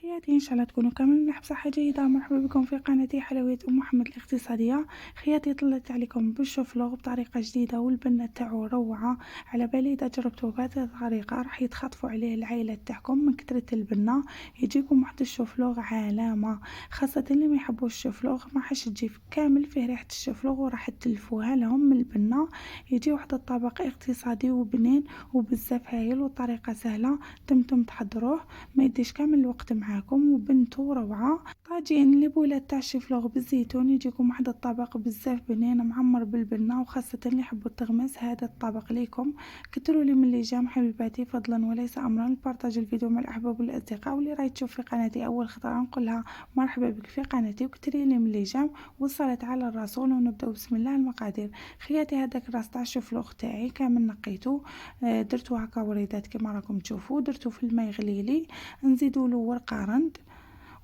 خياتي ان شاء الله تكونوا كاملين بصحة جيدة. مرحبا بكم في قناتي حلويات ام محمد الاقتصادية. خياتي طلعت عليكم بالشوفلوغ بطريقة جديدة والبنة تاعو روعة. على بالي اذا جربتوه بهذه الطريقة راح يتخطفوا عليه العائلة تاعكم من كثرة البنة. يجيكم واحد الشوفلوغ علامة، خاصة اللي ما يحبوش الشوفلوغ ما حش تجي كامل فيه ريحة الشوفلوغ وراح تلفوها لهم من البنة. يجي واحد الطبق اقتصادي وبنين وبزاف هايل والطريقة سهلة. تمتم تحضروه ما يديش كامل الوقت معاكم وبنتو روعة. طاجين لبولات تاع الشوفلوغ بالزيتون يجيكم واحد الطبق بزاف بنين معمر بالبنة، وخاصة اللي يحبوا التغمس هذا الطبق ليكم. كتروا لي من اللي جام حبيباتي فضلا وليس امرا، بارطاج الفيديو مع الاحباب والاصدقاء، واللي راهي تشوف في قناتي اول خطره نقولها مرحبا بك في قناتي، وكتري لي من اللي جام والصلاة على الرسول. ونبداو بسم الله. المقادير خياتي هذاك راس تاع الشوفلوغ تاعي كامل نقيته، درتو هكا وريدات كما راكم تشوفوا، درتو في الماء يغليلي، نزيدوا له ورقه رند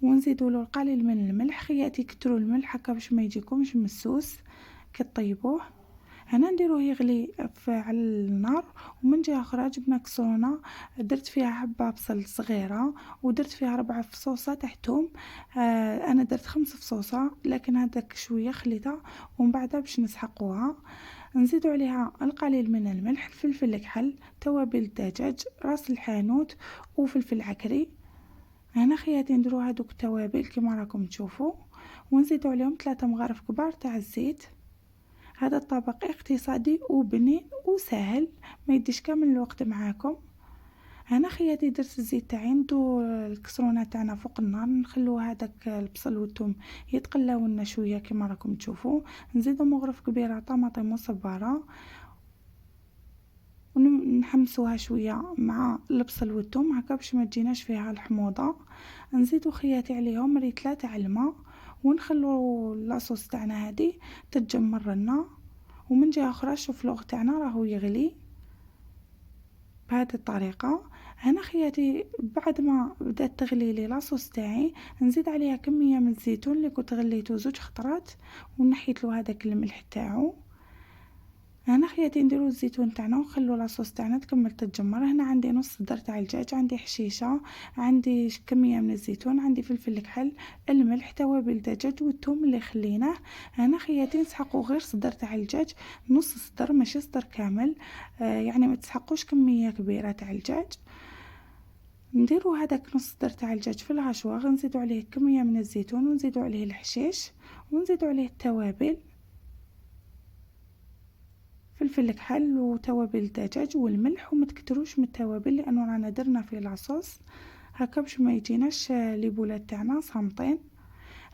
ونزيدوا له القليل من الملح. خياتي كتروا الملح هكا باش ما يجيكمش مسوس كطيبوه. هنا نديروه يغلي على النار، ومن جهه اخرى جبنا كسرونه درت فيها حبه بصل صغيره، ودرت فيها 4 فصوصه تاع توم. انا درت 5 فصوصه لكن هذاك شويه خليتها ومن بعدها باش نسحقوها. نزيدوا عليها القليل من الملح، الفلفل الكحل، توابل الدجاج، راس الحانوت وفلفل عكري. هنا خياتي نديرو هادوك التوابل كما راكم تشوفوا، ونزيدوا عليهم 3 مغارف كبار تاع الزيت. هذا الطبق اقتصادي وبنين وسهل ما يديش كامل الوقت معاكم. هنا خياتي درت الزيت تاعي، ندو الكسرونه تاعنا فوق النار، نخلو هذاك البصل والثوم يتقلاو لنا شويه كما راكم تشوفوا. نزيدو مغرف كبيره طماطم مصبره ونحمسوها شويه مع البصل والثوم هكا باش ما تجيناش فيها الحموضه. نزيدو خياتي عليهم ريتله تاع الماء، ونخلو لاصوص تاعنا هذه تتجمر لنا. ومن جهه اخرى الشوفلوغ تاعنا راهو يغلي بهذه الطريقه. هنا خياتي بعد ما بدات تغلي لي لاصوص تاعي نزيد عليها كميه من الزيتون اللي كنت غليته 2 خطرات ونحيت له هذاك الملح تاعو. هنا خياتي نديرو الزيتون تاعنا ونخلو لاصوص تاعنا تكمل تتجمر. هنا عندي نص صدر تاع الدجاج، عندي حشيشه، عندي كميه من الزيتون، عندي فلفل الكحل، الملح، توابل الدجاج والثوم اللي خليناه. هنا خياتي نسحقو غير صدر تاع الدجاج، نص صدر ماشي صدر كامل، يعني ما تسحقوش كميه كبيره تاع الدجاج. نديرو هذاك نص صدر تاع الدجاج في الغشوه، نزيدو عليه كميه من الزيتون ونزيدو عليه الحشيش ونزيدو عليه التوابل، فلفل الكحل وتوابل الدجاج والملح، وما تكتروش من التوابل لانه رانا درنا في العصوص هكا باش ما يجيناش لي بولات تاعنا صامطين.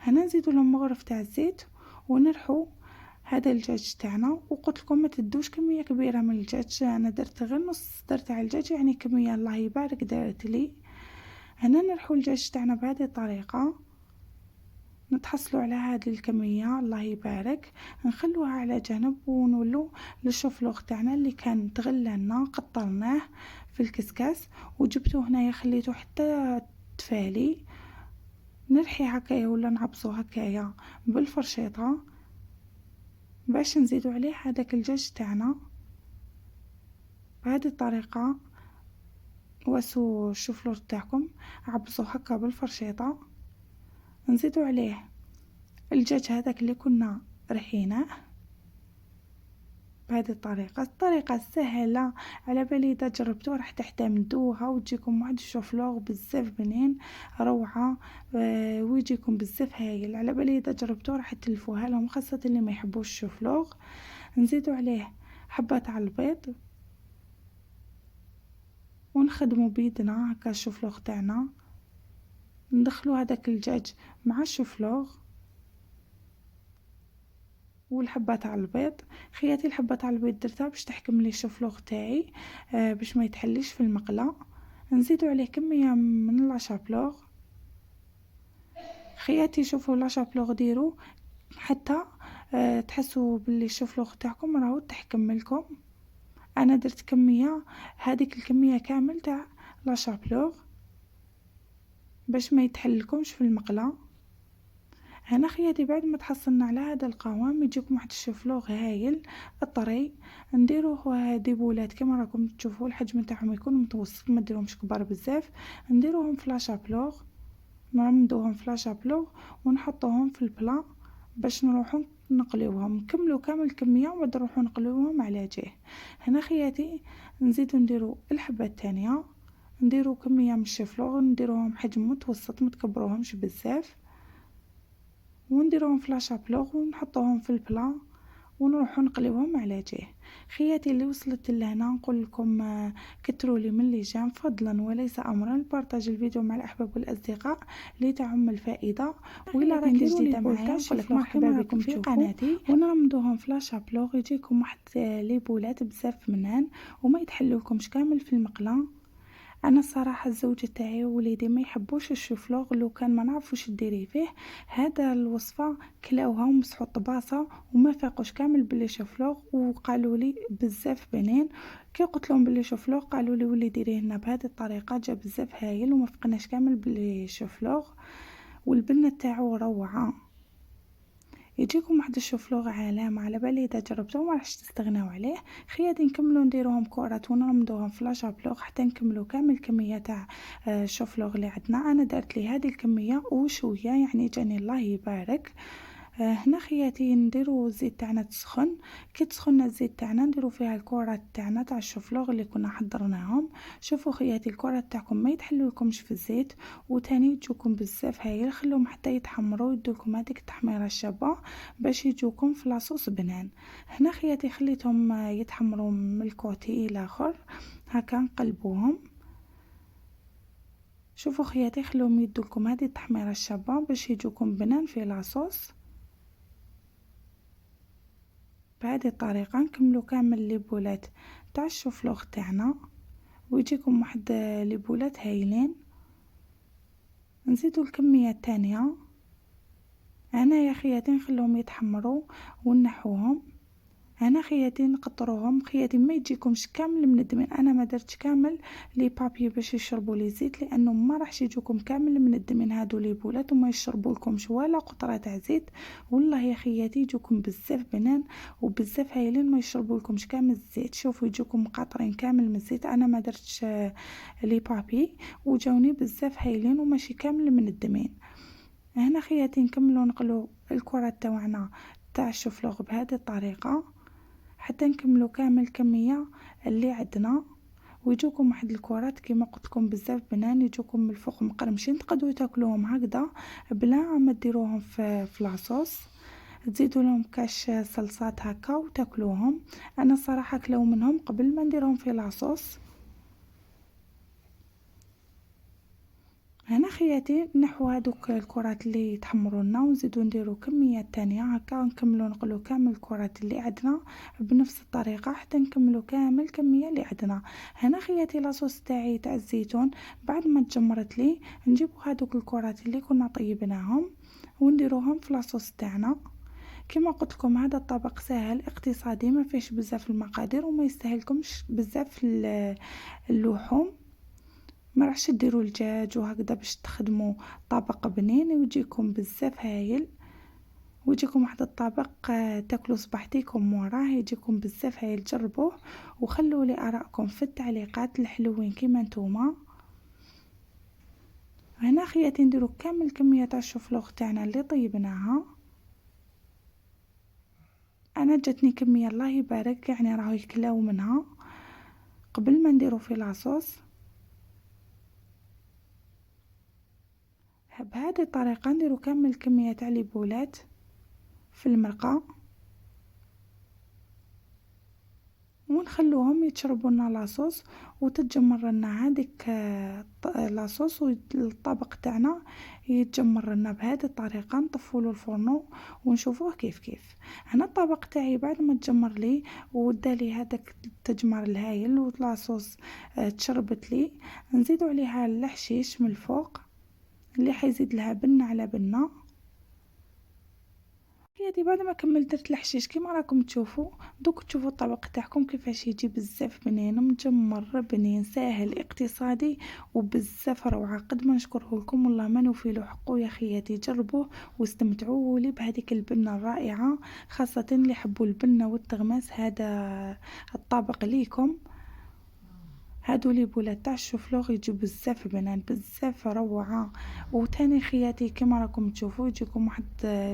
هنا نزيدو لهم مغرف تاع الزيت ونرحو هذا الدجاج تاعنا. وقلت لكم ما تدوش كميه كبيره من الدجاج، انا درت غير نص صدر تاع الدجاج يعني كميه الله يبارك دارت لي. هنا نرحو الدجاج تاعنا بهذه الطريقه، نتحصلوا على هذه الكمية الله يبارك. نخلوها على جنب ونولو للشوفلوغ تاعنا اللي كان تغلى لنا قطرناه في الكسكاس وجبتوه هنايا خليته حتى تفالي. نرحي هكايا ولا نعبسو هكايا بالفرشيطة باش نزيدو عليه هذاك الدجاج تاعنا بهذه الطريقة. واسو الشوفلوغ تاعكم عبسو هكا بالفرشيطة، نزيدو عليه الدجاج هذاك اللي كنا رحيناه بهذه الطريقة سهلة. على بالي اذا جربتوها راح تحتمدوها وتجيكم واحد الشوفلوغ بزاف بنين روعة. ويجيكم بزاف هايل. على بالي اذا جربتوها راح تلفوها لهم خاصة اللي ما يحبوش الشوفلوغ. نزيدو عليه حبة على البيض ونخدمو بيدنا هكا الشوفلوغ تاعنا، ندخلو هذاك الدجاج مع الشوفلوغ والحبة تاع البيض. خياتي الحبة تاع البيض درتها باش تحكم لي الشوفلوغ تاعي باش ما يتحليش في المقله. نزيدو عليه كميه من لاشابلوغ. خياتي شوفوا لاشابلوغ ديرو حتى تحسوا باللي الشوفلوغ تاعكم راهو تحكم لكم. انا درت كميه هذيك الكميه كامل تاع لاشابلوغ باش ما يتحلكمش في المقله. هنا خياتي بعد ما تحصلنا على هذا القوام يجيكم واحد الشوفلوغ هايل الطري. نديروه ديبولات كما راكم تشوفوا، الحجم تاعهم يكون متوسط ما ديروهمش كبار بزاف. نديروهم في لاشابلوغ نرمدوهم في لاشابلو ونحطوهم في البلا باش نروحو نقليوهم. نكملو كامل الكميه وبعد نروحو نقليوهم على جهه. هنا خياتي نزيدو نديرو الحبه الثانيه، نديرو كميه من الشفلوغ، نديروهم حجم متوسط متكبروهمش بزاف، ونديروهم في لاشابلوغ ونحطوهم في البلا ونروحو نقليوهم على جهه. خياتي اللي وصلت لهنا نقول لكم كترولي من اللجام فضلا وليس امرا بارطاج الفيديو مع الاحباب والاصدقاء لتعم الفائده. وإلا راكي جديده معايا نقول لك مرحبا بكم في قناتي. ونرمدوهم في لاشابلوغ يجيكم واحد لي بولات بزاف منان وما يتحلولكمش كامل في المقله. انا الصراحه الزوج تاعي ووليدي ما يحبوش الشوفلوغ، لو كان ما نعرفوش ديري فيه هذا الوصفه كلاوها ومسحوا الطباسه وما فاقوش كامل بلي شوفلوغ، وقالوا لي بزاف بنين. كي قلت لهم بلي شوفلوغ قالوا لي ولي ديريه لنا بهذه الطريقه جا بزاف هايل وما فقناش كامل بلي شوفلوغ، والبنه تاعو روعه. يجيكم واحد الشوفلوغ علامه على بالي اذا جربتوه ما راحش تستغناو عليه. خياتي نكملوا نديروهم كرات ونرمدوهم في لاشابلوغ حتى نكملوا كامل الكميه تاع الشوفلوغ اللي عندنا. انا درت لي هذه الكميه وشويه يعني جاني الله يبارك. هنا خياتي نديرو الزيت تاعنا تسخن. كي تسخن الزيت تاعنا نديرو فيها الكرات تاعنا تاع الشوفلوغ اللي كنا حضرناهم. شوفوا خياتي الكرات تاعكم ما يتحلولكمش في الزيت وتاني يجوكم بزاف هايل. خلوهم حتى يتحمروا يدوكم هذيك التحميره الشابه باش يجوكم في لاصوص بنان. هنا خياتي خليتهم يتحمروا من الكوتي الى اخر هكا نقلبوهم. شوفوا خياتي خلوهم يدوكم هذه التحميره الشابه باش يجوكم بنان في لاصوص. بهذه الطريقه نكملوا كامل لي بولات تاع الشوفلوغ تاعنا ويجيكم واحد لي بولات هايلين. نزيدوا الكميه الثانيه. انا يا خياتي نخليهم يتحمروا ونحوهم. انا خياتي نقطروهم. خياتي ما يجيكمش كامل من الدمين، انا ما درتش كامل لي بابي باش يشربوا لي زيت لانه ما راحش يجوكم كامل من الدمين هادو لي بولات وما يشربوا لكمش ولا قطره تاع زيت. والله يا خياتي يجوكم بزاف بنان وبزاف هايلين ما يشربوا لكمش كامل الزيت. شوفوا يجوكم مقاطرين كامل من الزيت. انا ما درتش لي بابي وجاوني بزاف هايلين وماشي كامل من الدمين. هنا خياتي نكملوا نقلو الكرات تاعنا تاع الشوفلوغ بهذه الطريقه حتى نكملوا كامل الكميه اللي عندنا ويجوكم واحد الكرات كيما قلت لكم بزاف بنان يجوكم من الفوق مقرمشين تقدروا تاكلوهم هكذا بلا ما ديروهم في لاصوص. تزيدوا لهم كاش صلصات هكا وتاكلوهم. انا الصراحه كلاو منهم قبل ما نديرهم في لاصوص. هنا خياتي نحو هذوك الكرات اللي يتحمروا لنا ونزيدو نديرو كميه تانية هكا نكملوا نقلو كامل الكرات اللي عندنا بنفس الطريقه حتى نكملوا كامل الكميه اللي عندنا. هنا خياتي لاصوص تاعي تاع الزيتون بعد ما تجمرت لي نجيبو هذوك الكرات اللي كنا طيبناهم ونديروهم في لاصوص تاعنا. كما قلت لكم هذا الطبق سهل اقتصادي ما فيش بزاف المقادير وما يستاهلكمش بزاف اللحوم. ما راحش ديروا الدجاج وهكذا باش تخدموا طبق بنين ويجيكم بزاف هايل ويجيكم واحد الطبق تاكلوا صباحتيكم وراه يجيكم بزاف هايل. جربوه وخلوا لي ارائكم في التعليقات الحلوين كيما نتوما. هنا خياتي نديروا كامل كميه تاع الشوفلوغ تاعنا اللي طيبناها. انا جاتني كميه الله يبارك يعني راهو يكلاو منها قبل ما نديرو في لاصوص. بهذه الطريقه نديرو كامل الكميه تاع لي بولات في المرقه ونخلوهم يتشربوا لنا لاصوص وتتجمر لنا هذيك لاصوص والطبق تاعنا يتجمر لنا بهذه الطريقه. نطفوا له الفرن ونشوفوه كيف. هنا الطبق تاعي بعد ما تجمر لي ودالي هذاك التجمر الهايل ولاصوص تشربت لي نزيدوا عليها الحشيش من الفوق اللي حيزيد لها بنه على بنه. هادي بعد ما كملت درت الحشيش كيما راكم تشوفوا. دوك تشوفوا الطبق تاعكم كيفاش يجي بزاف بنين مجمر بنين ساهل اقتصادي وبزاف روعه. قد ما نشكره لكم والله ما نوفي له حقه يا خياتي. جربوه واستمتعوا لي بهذيك البنه الرائعه خاصه اللي يحبوا البنه والتغماس. هذا الطبق ليكم. هادو لي بولات تاع الشوفلوغ يجيو بزاف بنان بزاف روعه. وتاني خياتي كما راكم تشوفوا يجيكم واحد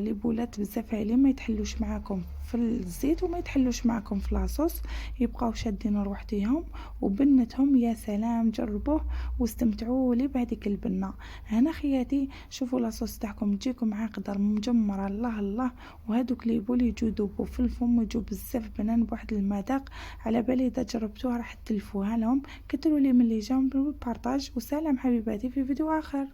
لي بولات بزاف عاليين ما يتحلوش معاكم في الزيت وما يتحلوش معاكم في لاصوص، يبقاو شادين روحتهم وبنتهم يا سلام. جربوه واستمتعوا لي بهذيك البنه. هنا خياتي شوفوا لاصوص تاعكم تجيكم عاقده مجمره الله الله، وهذوك لي بول يجوا يذوبوا في الفم ويجوا بزاف بنان بواحد المذاق. على بالي اذا جربتوها راح تلفوها لهم. كتروا لي من لي جنب بالبارطاج، وسلام حبيباتي في فيديو اخر.